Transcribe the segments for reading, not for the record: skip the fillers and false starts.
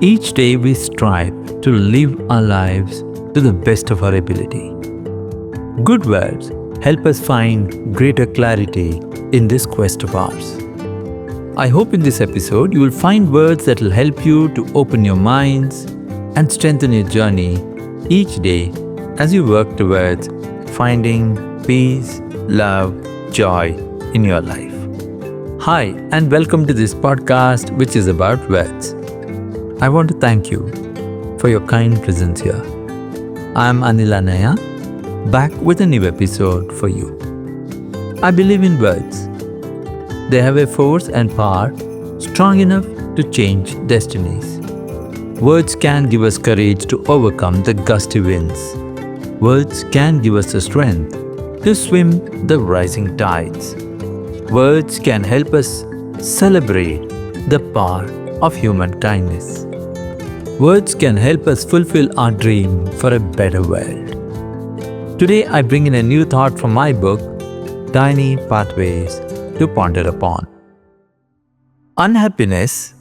Each day we strive to live our lives to the best of our ability. Good words help us find greater clarity in this quest of ours. I hope in this episode you will find words that will help you to open your minds and strengthen your journey each day as you work towards finding peace, love, joy in your life. Hi, and welcome to this podcast which is about words. I want to thank you for your kind presence here. I am Anil, back with a new episode for you. I believe in words. They have a force and power strong enough to change destinies. Words can give us courage to overcome the gusty winds. Words can give us the strength to swim the rising tides. Words can help us celebrate the power of human kindness. Words can help us fulfill our dream for a better world. Today I bring in a new thought from my book, Tiny Pathways to Ponder Upon. Unhappiness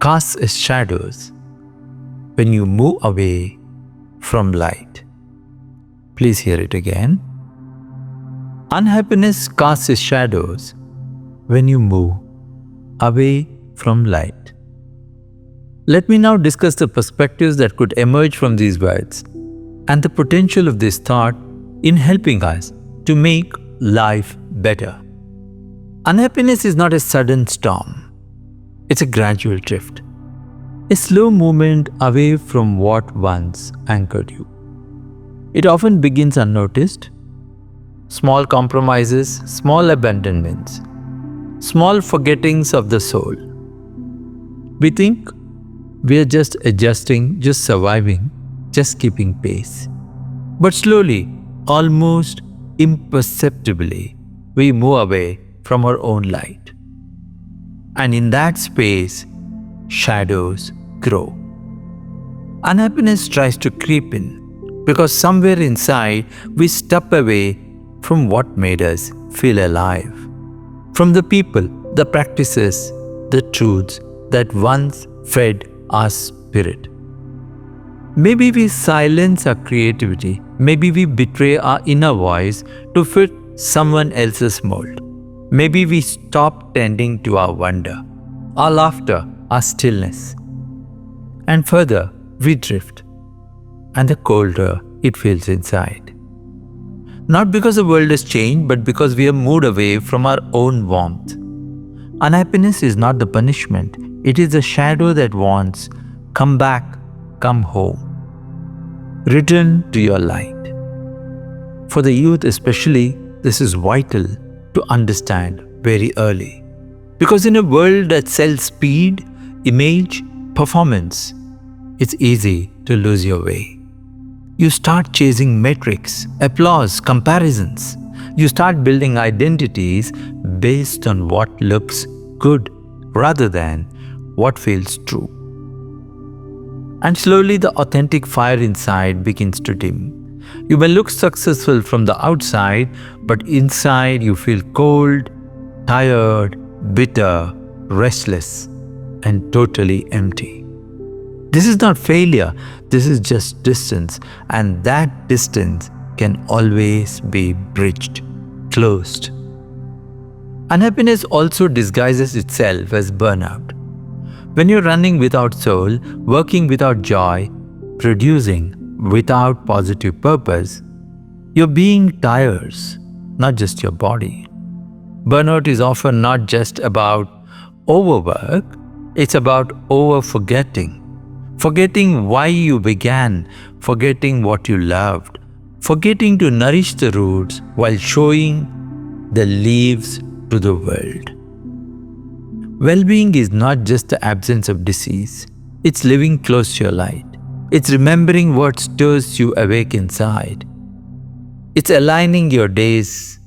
casts its shadows when you move away from light. Please hear it again. Unhappiness casts its shadows when you move away from light. Let me now discuss the perspectives that could emerge from these words and the potential of this thought in helping us to make life better. Unhappiness is not a sudden storm. It's a gradual drift, a slow movement away from what once anchored you. It often begins unnoticed. Small compromises, small abandonments, small forgettings of the soul. We think we are just adjusting, just surviving, just keeping pace. But slowly, almost imperceptibly, we move away from our own light. And in that space, shadows grow. Unhappiness tries to creep in because somewhere inside we step away from what made us feel alive. From the people, the practices, the truths that once fed our spirit. Maybe we silence our creativity. Maybe we betray our inner voice to fit someone else's mold. Maybe we stop tending to our wonder, our laughter, our stillness. And further, we drift. And the colder it feels inside. Not because the world has changed, but because we have moved away from our own warmth. Unhappiness is not the punishment. It is a shadow that wants, come back, come home. Return to your light. For the youth especially, this is vital to understand very early. Because in a world that sells speed, image, performance, it's easy to lose your way. You start chasing metrics, applause, comparisons. You start building identities based on what looks good rather than what feels true. And slowly the authentic fire inside begins to dim. You may look successful from the outside, but inside you feel cold, tired, bitter, restless, and totally empty. This is not failure, this is just distance, and that distance can always be bridged, closed. Unhappiness also disguises itself as burnout. When you're running without soul, working without joy, producing without positive purpose, your being tires, not just your body. Burnout is often not just about overwork, it's about over-forgetting. Forgetting why you began, forgetting what you loved, forgetting to nourish the roots while showing the leaves to the world. Well-being is not just the absence of disease, it's living close to your light. It's remembering what stirs you awake inside. It's aligning your days,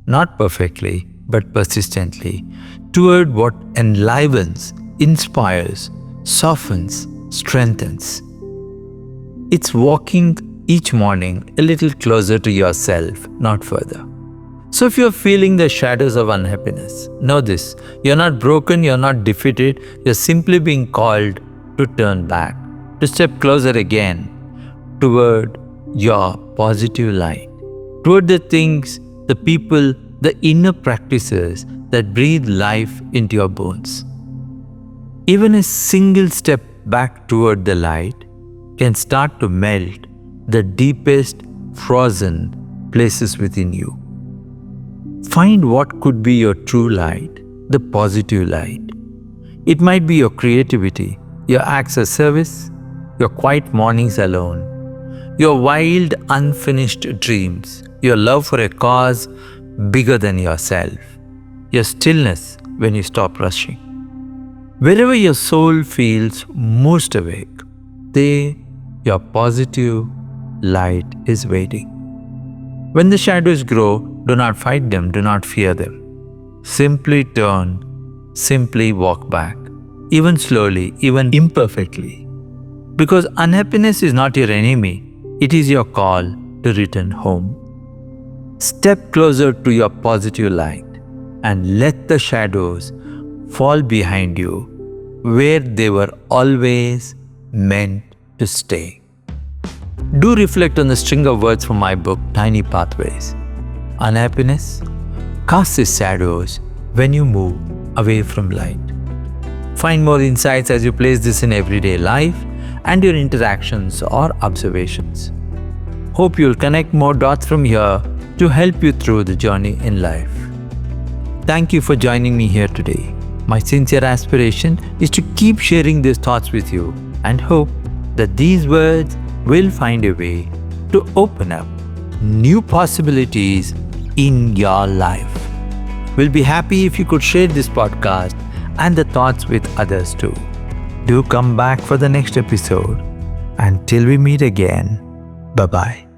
not perfectly, but persistently, toward what enlivens, inspires, softens, strengthens. It's walking each morning a little closer to yourself, not further. So if you're feeling the shadows of unhappiness, know this: you're not broken, you're not defeated, you're simply being called to turn back, to step closer again toward your positive light, toward the things, the people, the inner practices that breathe life into your bones. Even a single step back toward the light can start to melt the deepest frozen places within you. Find what could be your true light, the positive light. It might be your creativity, your acts of service, your quiet mornings alone, your wild, unfinished dreams, your love for a cause bigger than yourself, your stillness when you stop rushing. Wherever your soul feels most awake, there your positive light is waiting. When the shadows grow, do not fight them, do not fear them. Simply turn, simply walk back, even slowly, even imperfectly. Because unhappiness is not your enemy, it is your call to return home. Step closer to your positive light and let the shadows fall behind you where they were always meant to stay. Do reflect on the string of words from my book, Tiny Pathways. Unhappiness casts its shadows when you move away from light. Find more insights as you place this in everyday life and your interactions or observations. Hope you'll connect more dots from here to help you through the journey in life. Thank you for joining me here today. My sincere aspiration is to keep sharing these thoughts with you and hope that these words will find a way to open up new possibilities in your life. We'll be happy if you could share this podcast and the thoughts with others too. Do come back for the next episode. Until we meet again, bye-bye.